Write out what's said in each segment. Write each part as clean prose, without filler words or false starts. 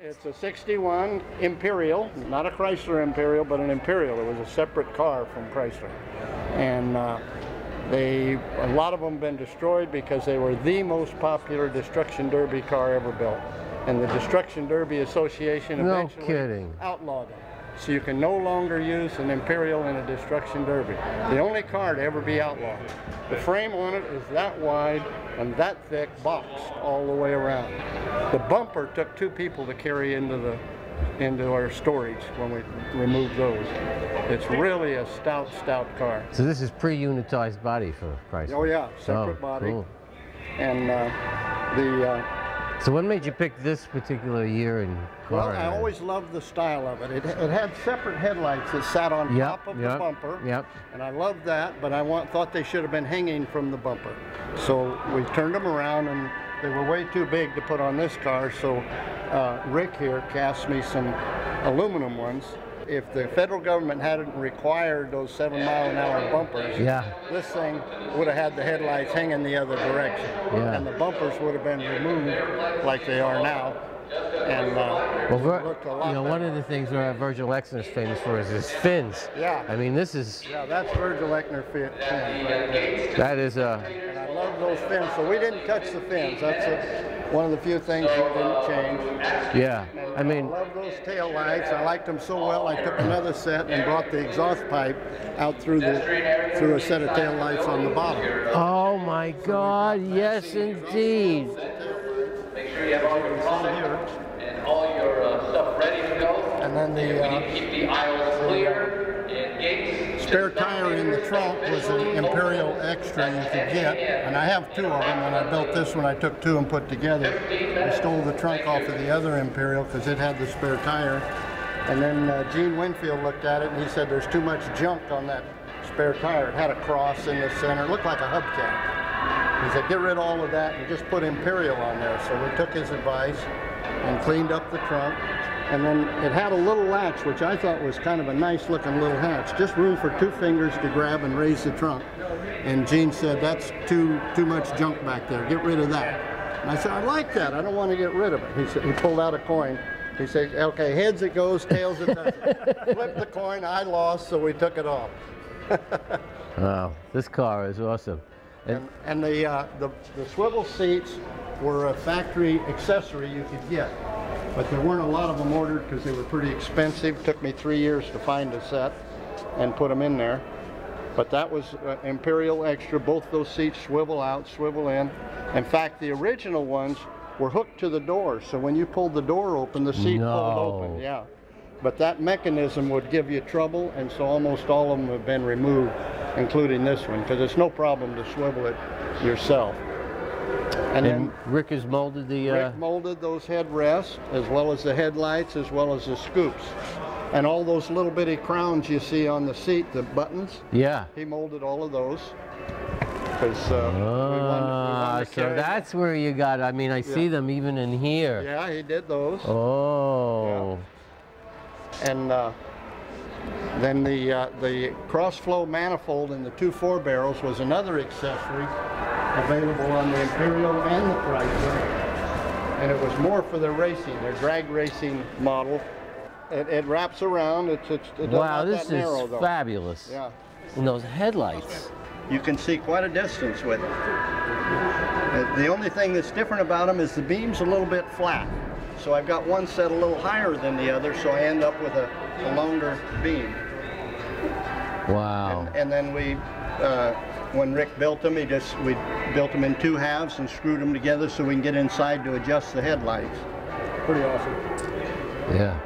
It's a 61 Imperial, not a Chrysler Imperial, but an Imperial. It was a separate car from Chrysler. And a lot of them have been destroyed because they were the most popular destruction derby car ever built. And the Destruction Derby Association eventually outlawed them. So you can no longer use an Imperial in a destruction derby. The only car to ever be outlawed. The frame on it is that wide and that thick, boxed all the way around. The bumper took 2 people to carry into our storage when we removed those. It's really a stout, stout car. So this is pre-unitized body for Chrysler? Oh yeah, separate body. Cool. And so what made you pick this particular year and car? Well, I always loved the style of it. It had separate headlights that sat on top of the bumper. And I loved that, but I thought they should have been hanging from the bumper. So we turned them around, and they were way too big to put on this car. So Rick here cast me some aluminum ones. If the federal government hadn't required those 7-mile-an-hour bumpers, this thing would have had the headlights hanging the other direction, and the bumpers would have been removed like they are now. And one of the things Virgil Exner is famous for is his fins. Yeah. I mean, this is. Yeah, that's Virgil Exner fins. That is a. And I love those fins. So we didn't touch the fins. That's one of the few things we didn't change. Yeah. I love those tail lights. I liked them so well, I took another set and brought the exhaust pipe out through a set of tail lights on the bottom. Oh my God! Yes, indeed. Make sure you have all your boxes and all your stuff ready to go. And then keep the aisles clear and gates. Spare tire in the trunk was an Imperial extra you could get, and I have 2 of them. When I built this one, I took 2 and put together. I stole the trunk off of the other Imperial because it had the spare tire. And then Gene Winfield looked at it and he said there's too much junk on that spare tire. It had a cross in the center. It looked like a hubcap. He said, get rid of all of that and just put Imperial on there. So we took his advice and cleaned up the trunk. And then it had a little latch, which I thought was kind of a nice looking little hatch. Just room for 2 fingers to grab and raise the trunk. And Gene said, that's too much junk back there. Get rid of that. And I said, I like that. I don't want to get rid of it. He pulled out a coin. He said, okay, heads it goes, tails it doesn't. Flipped the coin, I lost, so we took it off. Wow, this car is awesome. And the swivel seats were a factory accessory you could get. But there weren't a lot of them ordered because they were pretty expensive. It took me 3 years to find a set and put them in there. But that was Imperial extra. Both those seats swivel out, swivel in. In fact, the original ones were hooked to the door. So when you pulled the door open, the seat pulled open. Yeah. But that mechanism would give you trouble, and so almost all of them have been removed, including this one, because it's no problem to swivel it yourself. And then Rick has molded the... Rick molded those headrests, as well as the headlights, as well as the scoops. And all those little bitty crowns you see on the seat, the buttons. Yeah. He molded all of those. Because so that's where you got, I mean, I see them even in here. Yeah, he did those. Oh. Yeah. And then the cross-flow manifold in the 2 4-barrels was another accessory available on the Imperial and the Chrysler. And it was more for their racing, their drag racing model. It wraps around. Wow, this is narrow, fabulous. Yeah. And those headlights. You can see quite a distance with it. The only thing that's different about them is the beam's a little bit flat. So I've got one set a little higher than the other, so I end up with a longer beam. Wow. And then when Rick built them, we built them in 2 halves and screwed them together so we can get inside to adjust the headlights. Pretty awesome. Yeah.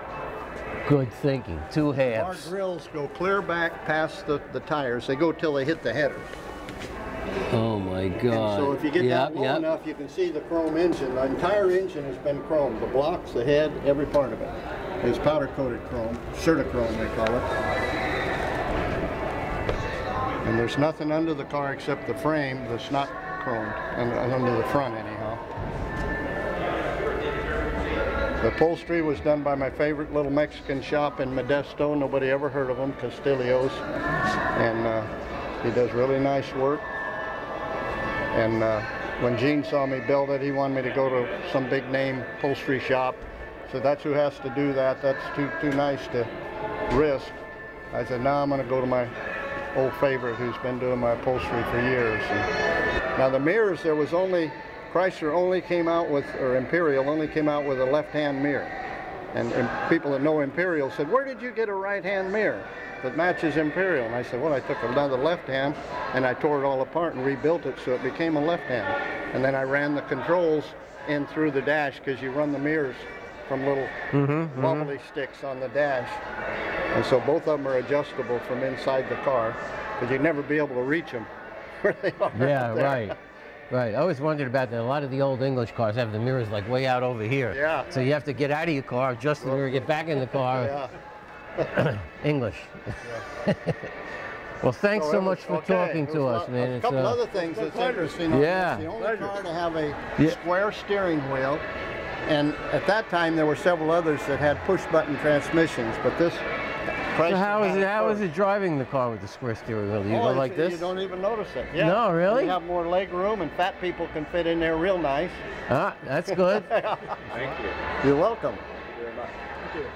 Good thinking. 2 halves. Our grills go clear back past the tires. They go till they hit the header. Oh my God. And so if you get down low enough, you can see the chrome engine. The entire engine has been chromed. The blocks, the head, every part of it is powder coated chrome. Certichrome they call it. And there's nothing under the car except the frame that's not chromed, and under the front anyhow. The upholstery was done by my favorite little Mexican shop in Modesto. Nobody ever heard of him, Castillo's. And he does really nice work. And when Gene saw me build it, he wanted me to go to some big name upholstery shop. So that's who has to do that. That's too nice to risk. I said, no, I'm going to go to my old favorite who's been doing my upholstery for years. And now the mirrors, there was only, Chrysler only came out with, or Imperial only came out with a left-hand mirror. And people that know Imperial said, where did you get a right-hand mirror that matches Imperial? And I said, well, I took another left-hand and I tore it all apart and rebuilt it so it became a left-hand. And then I ran the controls in through the dash, because you run the mirrors from little bubbly sticks on the dash. And so both of them are adjustable from inside the car, because you'd never be able to reach them where they are. Yeah, right. Right. I always wondered about that. A lot of the old English cars have the mirrors like way out over here. Yeah. So you have to get out of your car, adjust the mirror, get back in the car. Yeah. English. Yeah. Well, thanks so much for talking to us, man. A couple other things that's interesting. Yeah. It's the only car to have a square steering wheel. And at that time, there were several others that had push-button transmissions, but this So how is it driving the car with the square steering wheel? Do you go like this? You don't even notice it. Yeah. No, really? You have more leg room, and fat people can fit in there real nice. Ah, that's good. Thank you. You're welcome. Thank you very much. Thank you.